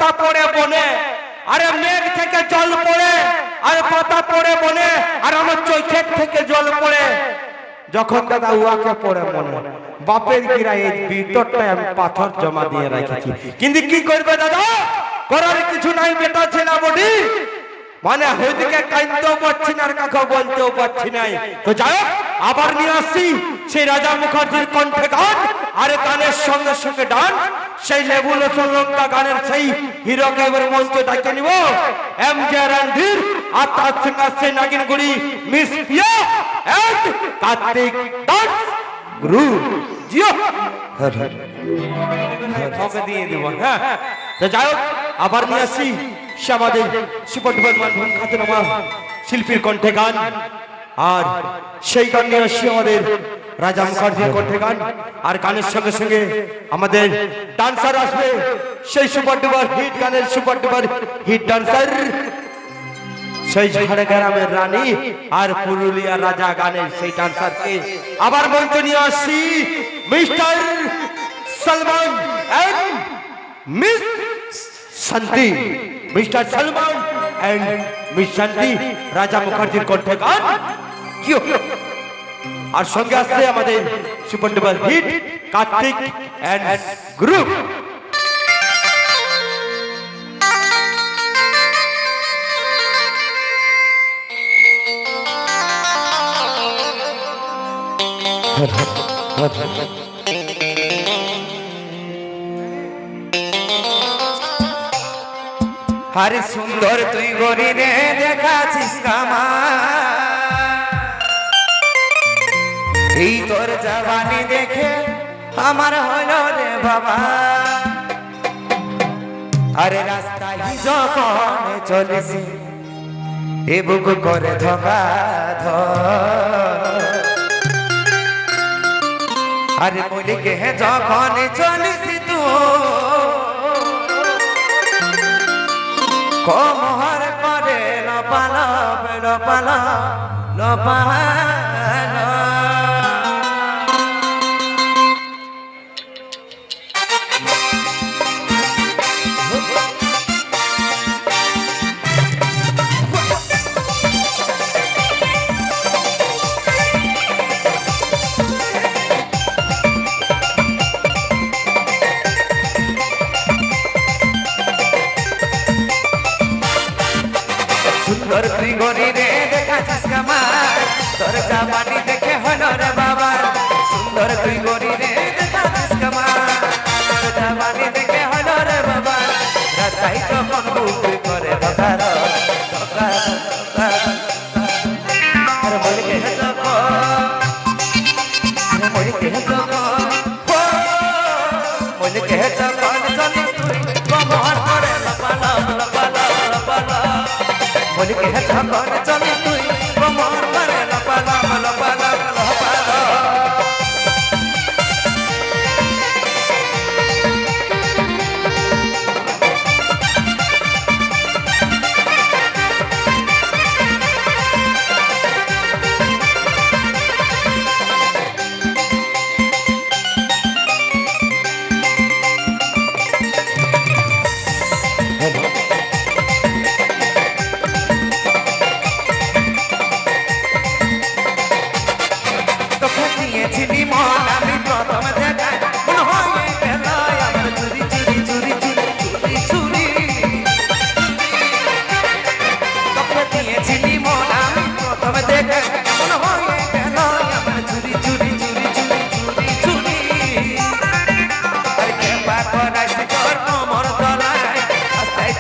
পাতা পড়ে বনে, আরে মেঘ থেকে জল পড়ে, আর পাতা পড়ে বনে, আর আমার চোখের থেকে জল পড়ে যখন দাদা উয়াকে পড়ে মনে বাপের গিরা এই ভিতরটায় আমি পাথর জমা দিয়ে রেখেছি। কিন্তু কি করবে দাদা, করার কিছু নাই, বেটা ছেলে বডি মানে হইদিকে কাইতেও পারছি না আর কাকে বলতেও পারছি নাই। তো যাই হোক, আবার নিয়ে আসছি সেই রাজা মুখার্জির কণ্ঠে গান, আর গানের সঙ্গে সঙ্গে ডান্স। সেই লেবু লোচন লঙ্কা গানের সেই হিরোকে এবার মঞ্চে ডাকে নিব এম জে রণধীর, আর তার সঙ্গে আসছে নাগিনগুড়ি miss Piya and Kartik dance group. জিও ওকে দিয়ে দিব। হ্যাঁ, তো যাই হোক, আবার নিয়ে আসছি সে আমাদের সুপারডুপার মানভূম খ্যাতনামা শিল্পীর কণ্ঠে গান, আর সেই গান নিয়ে আসছি আমাদের রাজা মুখার্জির কণ্ঠে গান। আর গানের সঙ্গে সঙ্গে আমাদের ডান্সার আসবে, সেই সুপারডুপার হিট গানের সুপারডুপার হিট ডান্সার, সেই ঝাড়গ্রামের রানী আর পুরুলিয়া রাজা গানের সেই ডান্সারকে আবার মঞ্চে নিয়ে আসছি mister Salman and miss Shanti, mister Salman and miss Shanti, Raja মুখার্জির কণ্ঠে গান। আর সঙ্গে আসছে আমাদের super duper hit Kartik and group. আরে সুন্দর তুই গরি রে দেখাছিস কামা, এই তোর জবানি দেখে আমার হইল রে বাবা। আরে রাস্তায় যখন চলেছি এ বুক করে ধোকা ধর, আরে বলিকে যখন চলেছি তু কমহর করে লপালা লপালা লপালা। সুন্দর তুই গরি রে দেখাছিস কামার, তোর জামানি দেখে হলো রে বাবা। সুন্দর তুই গরি রে দেখাছিস কামার, তোর জামানি দেখে হলো রে বাবা। রাস্তায় যখন বুক করে ধকার ধকার ধকার, আরে বলকে যখন, আরে বলকে যখন, বলকে যখন চলি তুই কমর করে লপালা লপালা লপালা, বলকে যখন চলি তুই কমর করে লপালা লপালা লপালা।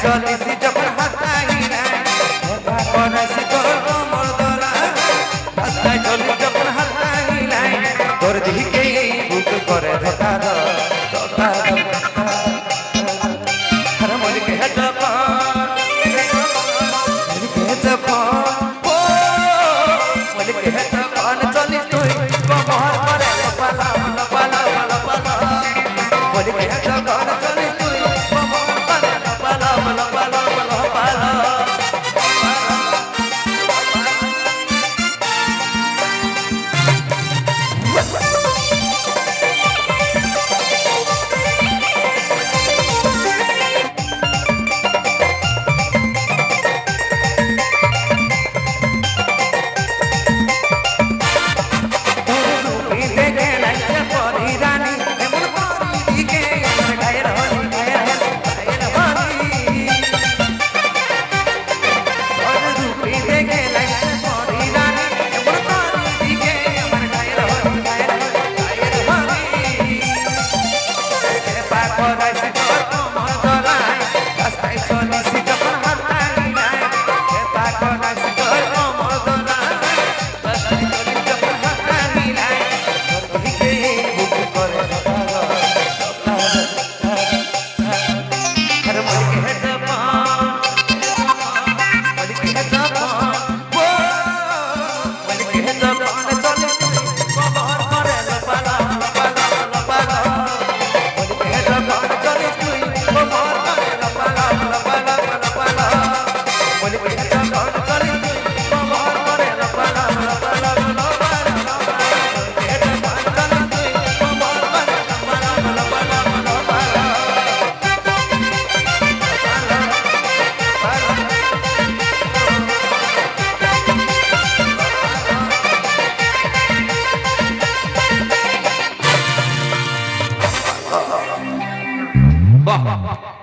চলিছি যখন হাতাই নাই পড়াছি তোর কোমর দোলা, রাস্তায় চলি যখন হাতাই নাই তোর দিকে বুক করে ধোকা ধর ধোকা ধোকা। আরে মলিকে যখন ও মলিকে যখন চলিস তুই কোমর করে লপালা লপালা লপালা, মলিকে যখন চলিস তুই কোমর করে লপালা লপালা লপালা। বাহ